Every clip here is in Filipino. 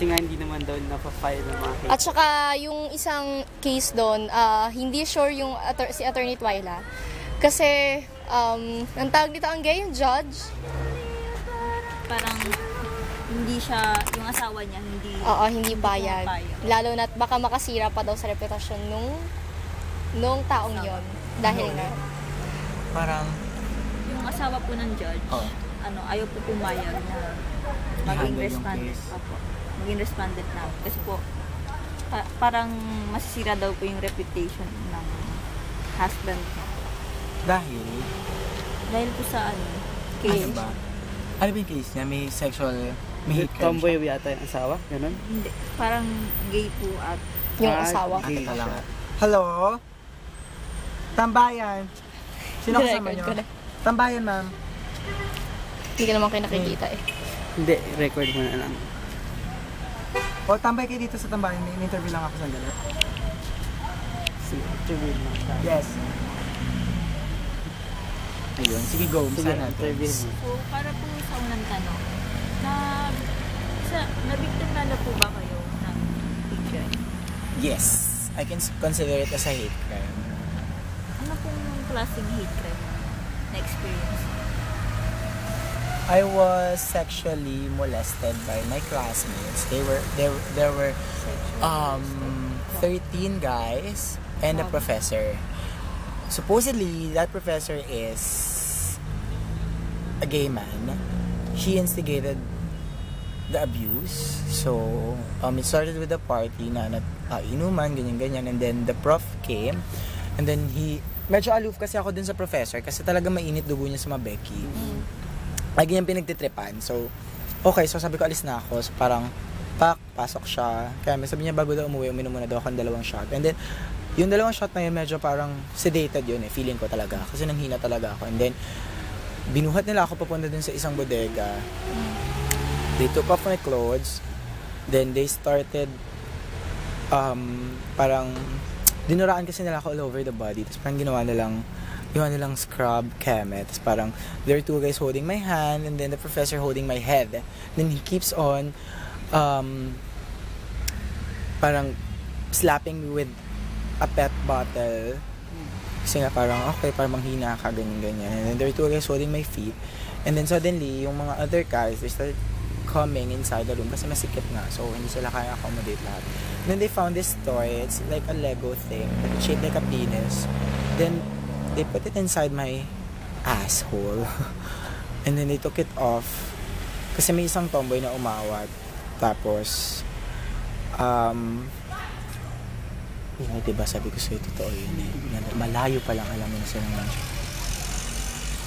Kasi nga hindi naman daw napafile ng mga case. At saka yung isang case doon, hindi sure yung si Attorney Twyla. Kasi, ang tawag dito, ang gay yung judge. Parang hindi siya, yung asawa niya, hindi bayag. Lalo na't baka makasira pa daw sa reputasyon nung taong yon. Dahil nga. Parang, yung asawa po ng judge, ayaw po pumayag na maging respondent. Maging respondent na. Kasi po, parang masisira daw po yung reputation ng husband niya. Dahil po sa case. Ano ba? Ano ba yung case niya? May sexual, may hate crime Tomboy yata yung asawa? Ganun? Hindi. Parang gay po at Yung asawa. Okay. Hello? Tambayan. Sino kasama nyo? Tambayan, ma'am. Hindi ka naman kayo nakikita eh. Hindi, record mo na lang. O, tambay kayo dito sa tambayan. May interview lang ako sandali. Sige, interview mo. Yes. Ayun, sige go. Sige, Sana. interview mo. So, para po sa unang tanong, nabiktima na po ba kayo ng hate crime? Yes. I can consider it as a hate crime. Ano pong klaseng hate crime na experience? I was sexually molested by my classmates. There were 13 guys and a professor. Supposedly, that professor is a gay man. He instigated the abuse. So, it started with a party na inuman, ganyan-ganyan. And then, the prof came. And then, medyo aloof kasi ako dun sa professor kasi talaga mainit dugo niya sa mabeki. Lagi niyang pinagtitripan. So, okay. So, sabi ko, alis na ako. So, parang, pasok siya. Kaya sabi niya, bago daw umuwi, uminom muna daw ako ng 2 shot. And then, yung 2 shot na yun, medyo parang sedated yun eh. Feeling ko talaga. Kasi nanghina talaga ako. And then, binuhat nila ako papunta dun sa isang bodega. They took off my clothes. Then, they started, parang, dinuraan kasi nila ako all over the body. Tapos parang ginawa nilang scrub, keme. Tapos parang, there are 2 guys holding my hand. And then, the professor holding my head. Then, he keeps on, parang, slapping me with a pet bottle. Kasi nga parang, okay, parang manghina ka, ganyan-ganyan. And then there were 2 guys holding my feet. And then suddenly, yung mga other guys, they started coming inside the room kasi masikip nga. So, hindi sila kaya accommodate lahat. And then they found this toy. It's like a Lego thing. Shaped like a penis. Then, they put it inside my asshole. And then they took it off. Kasi may isang tomboy na umawat. Tapos, diba sabi ko sa'yo, totoo yun eh. Malayo pa lang, alam mo na silang lunch.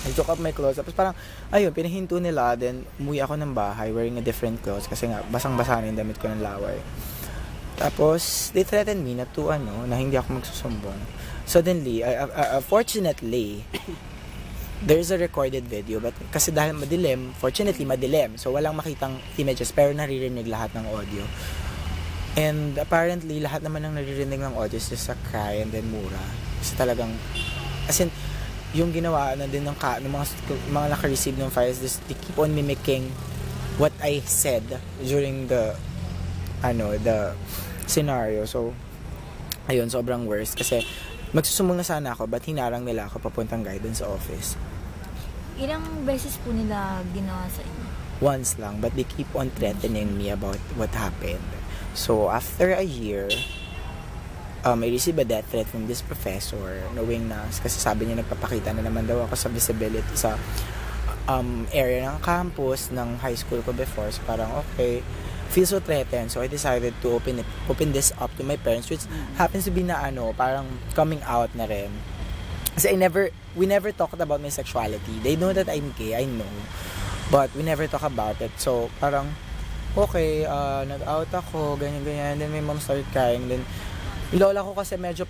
I took up my clothes. Tapos parang, ayun, pinahinto nila. Then, umuwi ako ng bahay wearing a different clothes. Kasi nga, basang-basa na yung damit ko ng laway. Tapos, they threatened me na hindi ako magsusumbong. Suddenly, fortunately, there's a recorded video. But kasi dahil madilim, fortunately, madilim. So, walang makitang images. Pero naririnig lahat ng audio. And apparently, lahat naman ng naririnig ng audio is just a cry and then mura. Kasi talagang, as in, yung ginawa na din ng mga naka-receive ng files, they keep on mimicking what I said during the scenario. So, ayun, sobrang worst. Kasi, magsusumbong na sana ako, but hinarang nila ako papuntang guidance office. Ilang beses po nila ginawa sa inyo? Once lang, but they keep on threatening me about what happened. So, after a year, I received a death threat from this professor, knowing na, kasi sabi niya nagpapakita na naman daw ako sa visibility sa area ng campus ng high school ko before. So, parang, okay, feel so threatened. So, I decided to open this up to my parents, which happens to be na parang coming out na rin. Kasi we never talked about my sexuality. They know that I'm gay, I know. But we never talk about it. So, parang, okay, nag-out ako, ganyan-ganyan. Then my mom started crying. Then, yung lola ko kasi medyo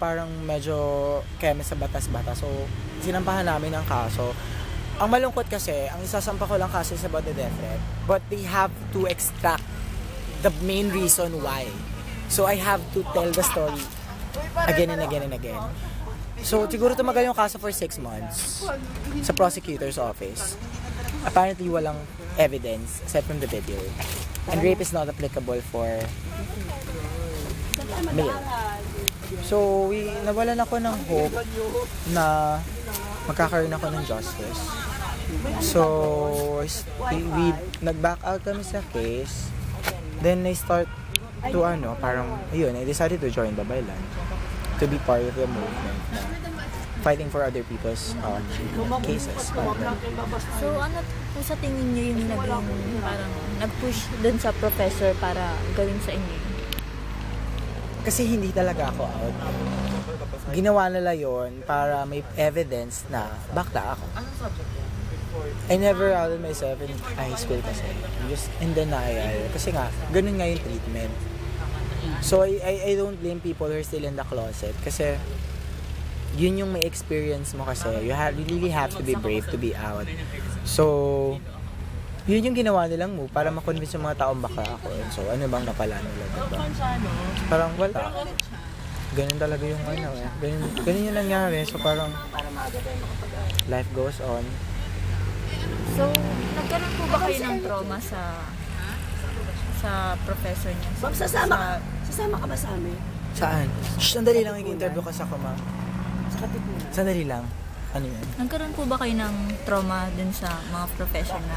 keme sa batas-batas. So, sinampahan namin ang kaso. Ang malungkot kasi, ang isasampa ko lang kaso is about the death threat. But they have to extract the main reason why. So, I have to tell the story again and again and again. So, siguro tumagal yung kaso for 6 months sa prosecutor's office. Apparently, walang evidence except from the video. And rape is not applicable for male. So, nawalan ako ng hope na magkakaroon ako ng justice. So, we nag-back out kami sa case. Then, I start to I decided to join Babaylan to be part of the movement na fighting for other people's cases. So, ano po sa tingin niyo yung naging parang nag-push dun sa professor para gawin sa inyo? Kasi hindi talaga ako out. Ginawa nila yon para may evidence na bakla ako. I never outed myself in high school kasi. I'm just in denial. Kasi nga, ganun nga yung treatment. So, I don't blame people who are still in the closet. Kasi, yun yung may experience mo kasi. You really have to be brave to be out. So, yun yung ginawa nilang move para makonvince yung mga taong bakla ako. So, ano bang napala nila, diba? Parang wala. Ganun talaga yung ganun yung nangyari. So, parang life goes on. So, nagkaroon po ba kayo ng trauma sa professor niya? Ma'am, sasama ka ba sa amin? Saan? Sandali lang, i-interview ka sa ko, ma'am. Sa Katipunan. Sandali lang. Ano yan? Nagkaroon po ba kayo ng trauma dun sa mga professor na?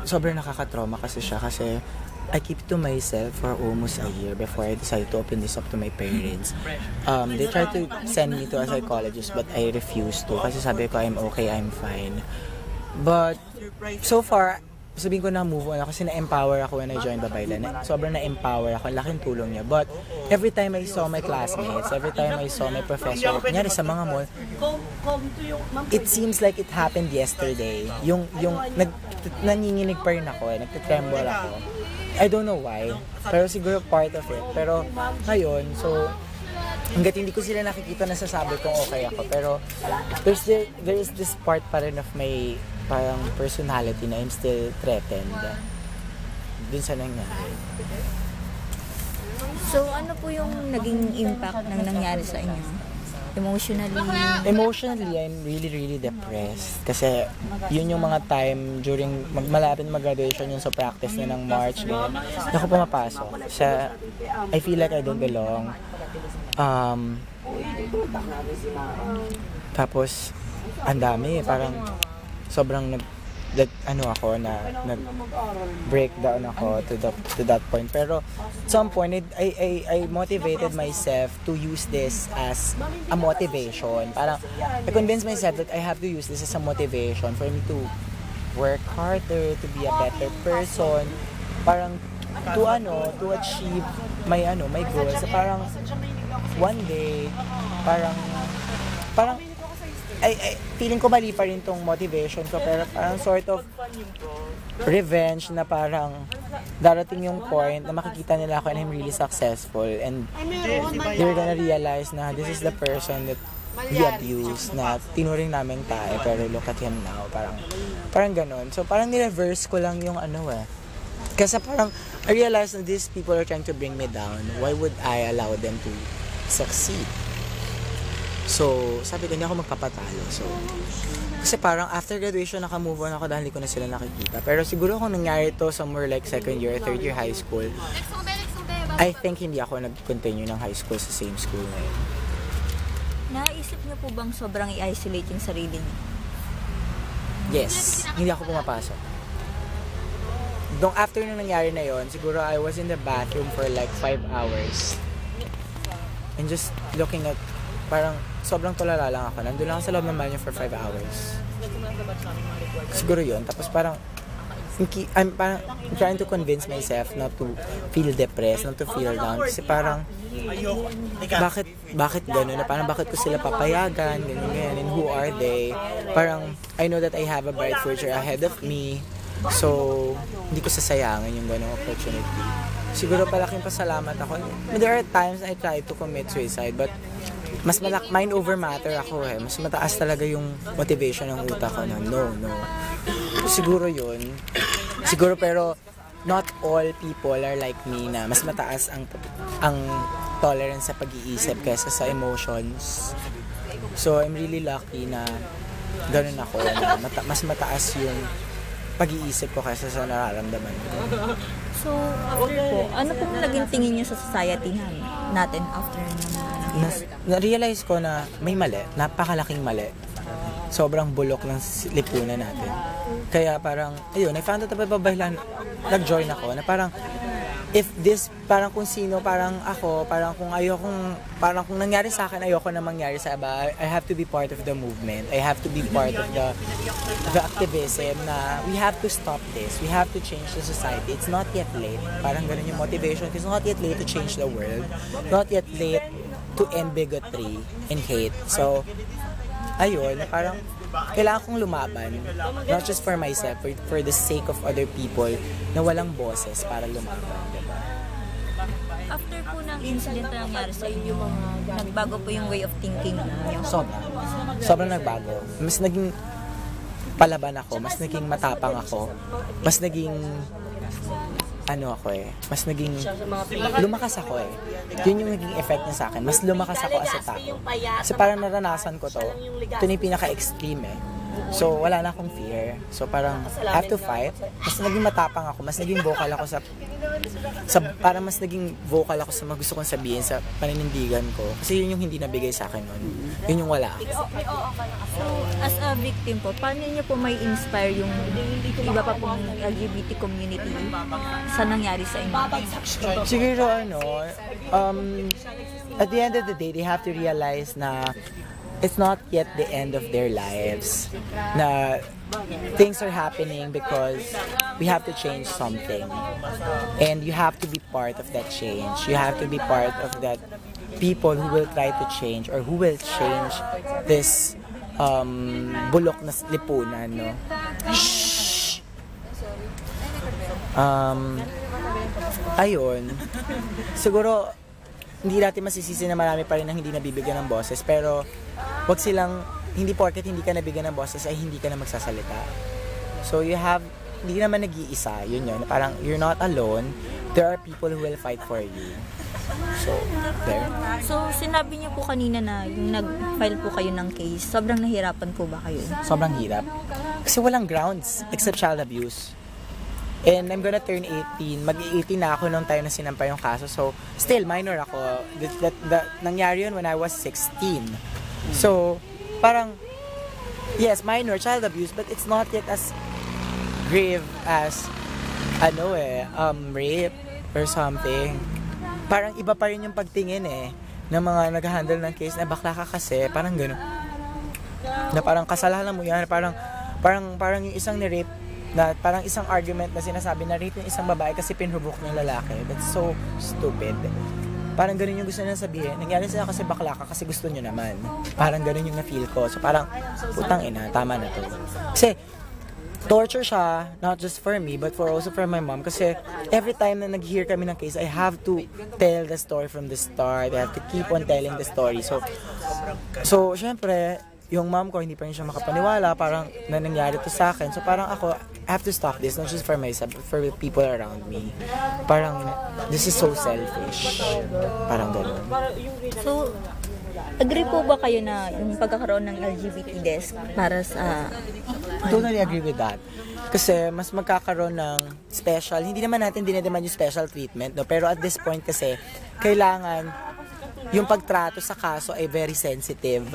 Sobrang nakaka-trauma kasi siya kasi I keep it to myself for almost a year before I decided to open this up to my parents. They tried to send me to a psychologist but I refused to kasi sabi ko I'm okay, I'm fine. But so far, sabihin ko na move on ako kasi na-empower ako when I joined Babaylan. Sobrang na-empower ako. Laking tulong niya. But every time I saw my classmates, every time I saw my professor, kunyari sa mga mall, it seems like it happened yesterday. Yung nanginginig pa rin ako. Nagtitremble ako. I don't know why. Pero siguro part of it. Pero ngayon, so hanggat hindi ko sila nakikita, nasasabi kong okay ako. Pero there is this part pa rin of my parang personality na I'm still threatened dun sa nangyari. So, ano po yung naging impact ng nangyari sa inyo? Emotionally, I'm really, really depressed. Kasi yun yung mga time during malapit mag-graduation yun sa practice na ng March. Hindi ako pumapasok. I feel like I don't belong. Tapos, ang dami. Parang sobrang nag-breakdown ako to that point. Pero at some point, I motivated myself to use this as a motivation. Parang I convinced myself that I have to use this as a motivation for me to work harder, to be a better person. Parang to achieve my goals. So, parang one day, parang feeling ko mali pa rin tong motivation ko, pero parang sort of revenge na parang darating yung point na makikita nila ako and I'm really successful and they're gonna realize na this is the person that we abused, na tinuring namin tayo, pero look at him now. Parang ganon. So parang nireverse ko lang yung kasi parang I realized that these people are trying to bring me down. Why would I allow them to succeed? So, sabi ko, hindi ako magpapatalo. So, kasi parang after graduation, naka-move on ako dahil hindi ko na sila nakikita. Pero siguro kung nangyari to somewhere like second year, third year high school, I think hindi ako nag-continue ng high school sa same school na yun. Naisip niyo po bang sobrang i-isolate yung sarili niyo? Yes. Hindi ako pumapasok. After nung nangyari na yon, siguro I was in the bathroom for like 5 hours. And just looking at, parang sobrang tulala lang ako. Nandun lang ako sa loob ng banyo for 5 hours. Siguro yun. Tapos parang I'm trying to convince myself not to feel depressed, not to feel down. Kasi parang bakit gano'n? Parang bakit ko sila papayagan? Ganyan. And who are they? Parang I know that I have a bright future ahead of me. So, hindi ko sasayangin yung gano'ng opportunity. Siguro palaking pasalamat ako. There are times I try to commit suicide, but mas mind over matter ako eh. Mas mataas talaga yung motivation ng utak ko na no. Siguro yun. Siguro pero not all people are like me na mas mataas ang tolerance sa pag-iisip kaysa sa emotions. So I'm really lucky na ganun ako. Na mas mataas yung pag-iisip ko kaysa sa nararamdaman ko. So, after po, ano po naging tingin niyo sa society natin after Na-realize ko na may mali, napakalaking mali. Sobrang bulok ng lipunan natin. Kaya parang, ayun, I found out about babaylan, nag-join ako, na parang, if this, parang kung sino, parang ako, parang kung parang kung nangyari sa akin, ayoko na mangyari sa iba, I have to be part of the movement. I have to be part of the activism na we have to stop this. We have to change the society. It's not yet late. Parang ganun yung motivation. It's not yet late to change the world. Not yet late to end bigotry and hate. So, ayun, parang kailangan kong lumaban, not just for myself, for the sake of other people na walang boses para lumaban, diba? After po ng incident na nangyari sa inyo, nagbago po yung way of thinking niyo? Sobrang nagbago. Mas naging palaban ako, mas naging matapang ako, mas naging mas naging lumakas ako eh. Yun yung naging effect niya sa akin. Mas lumakas ako as a tao. Kasi parang naranasan ko to. Ito na yung pinaka-extreme eh. So, wala na akong fear. So, parang, I have to fight. Mas naging matapang ako. Mas naging vocal ako parang mas naging vocal ako sa mga gusto kong sabihin sa paninindigan ko. Kasi yun yung hindi nabigay sa akin nun. Yun yung wala. So, as a victim po, paano niyo po may inspire yung iba pa pong LGBT community sa nangyari sa inyo? Siguro at the end of the day, they have to realize na it's not yet the end of their lives. Na things are happening because we have to change something. And you have to be part of that change. You have to be part of that people who will try to change or who will change this bulok na lipunan, no? Shh! Ayun. Siguro, hindi natin masisisi na marami pa rin ang hindi nabibigyan ng boses, pero wag silang, hindi porket hindi ka nabigyan ng boses ay hindi ka na magsasalita. So hindi naman nag-iisa, yun. Parang you're not alone, there are people who will fight for you. So, there. So, sinabi niyo po kanina na yung nag-file po kayo ng case, sobrang nahirapan po ba kayo? Sobrang hirap. Kasi walang grounds except child abuse. And I'm gonna turn 18. Mag-18 na ako nung time na sinampa yung kaso. So, still, minor ako. Nangyari yun when I was 16. So, parang, yes, minor child abuse, but it's not yet as grave as, rape or something. Parang iba pa rin yung pagtingin ng mga nag-handle ng case na bakla ka kasi, parang gano'n. Na parang kasalanan mo yan, parang yung isang ni-rape, na parang isang argument na sinasabi na rape yung isang babae kasi pinrubok ng lalaki. That's so stupid. Parang ganun yung gusto nila sabihin. Nangyari sila kasi bakla ka kasi gusto nyo naman. Parang ganun yung na-feel ko. So parang, putang ina, tama na to. Kasi, torture siya, not just for me, but also for my mom. Kasi every time na nag-hear kami ng case, I have to tell the story from the start. I have to keep on telling the story. So syempre, yung mom ko, hindi pa rin siya makapaniwala, parang na nangyari to sa akin. So parang ako, I have to stop this, not just for myself, but for the people around me. Parang, this is so selfish. Parang gano'n. So, agree po ba kayo na yung pagkakaroon ng LGBT desk para sa... Totally agree with that. Kasi mas magkakaroon ng special, hindi naman natin dinedemand yung special treatment, no? Pero at this point kasi, kailangan yung pagtrato sa kaso ay very sensitive,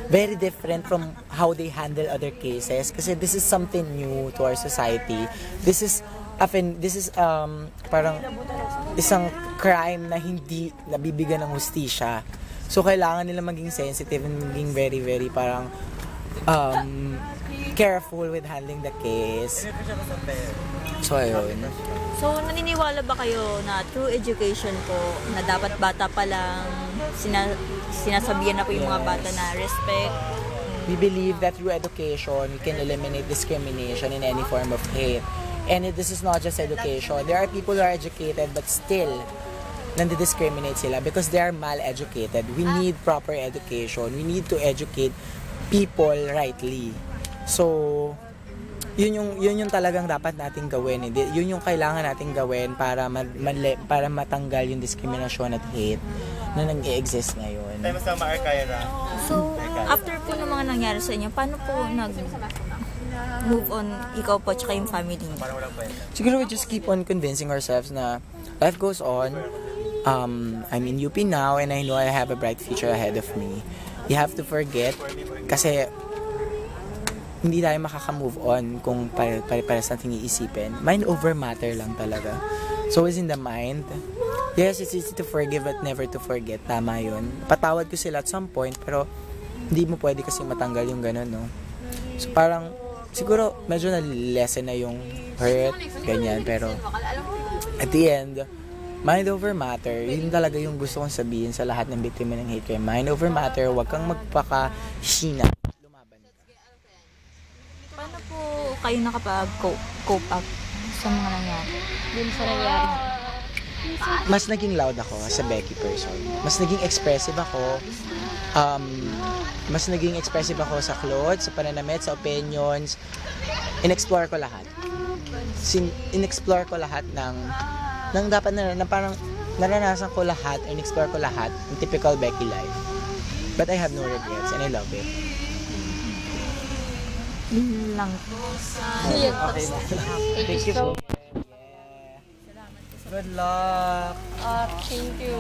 very different from how they handle other cases. Kasi this is something new to our society. This is parang isang crime na hindi nabibigyan ng hustisya. So, kailangan nila maging sensitive and maging very, very parang careful with handling the case. So, ayun. So, naniniwala ba kayo na through education po, na dapat bata pa lang, sinasabihan na po yung mga bata na respect? We believe that through education, we can eliminate discrimination in any form of hate. And this is not just education. There are people who are educated but still nandidiscriminate sila because they are mal-educated. We need proper education. We need to educate people rightly. So, yun yung talagang dapat nating gawin. Yun yung kailangan nating gawin para matanggal yung diskriminasyon at hate na nag-i-exist ngayon. So, after po ng mga nangyari sa inyo, paano po move on ikaw po tsaka yung family niyo? Siguro we just keep on convincing ourselves na life goes on. I'm in UP now and I know I have a bright future ahead of me. You have to forget kasi hindi tayo makaka-move on kung pares natin iisipin. Mind over matter lang talaga. So it's in the mind. Yes, it's easy to forgive but never to forget. Tama yun. Patawad ko sila at some point pero hindi mo pwede kasi matanggal yung ganun, no? So parang siguro medyo na-lessen na yung hurt, ganyan. Pero at the end, mind over matter, yun talaga yung gusto kong sabihin sa lahat ng biktima ng hate crime. Mind over matter, huwag kang magpaka-hina. Lumaban ka. Paano po kayo nakapag-cope up sa mga nangyari? Dun sa nangyari? Mas naging loud ako as a Becky person. Mas naging expressive ako. Mas naging expressive ako sa clothes, sa pananamit, sa opinions. In-explore ko lahat. In-explore ko lahat ng dapat na parang naranasan ko lahat, in-explore ko lahat ng typical Becky life. But I have no regrets and I love it. Yun lang. Thank you so much. Good luck! Thank you.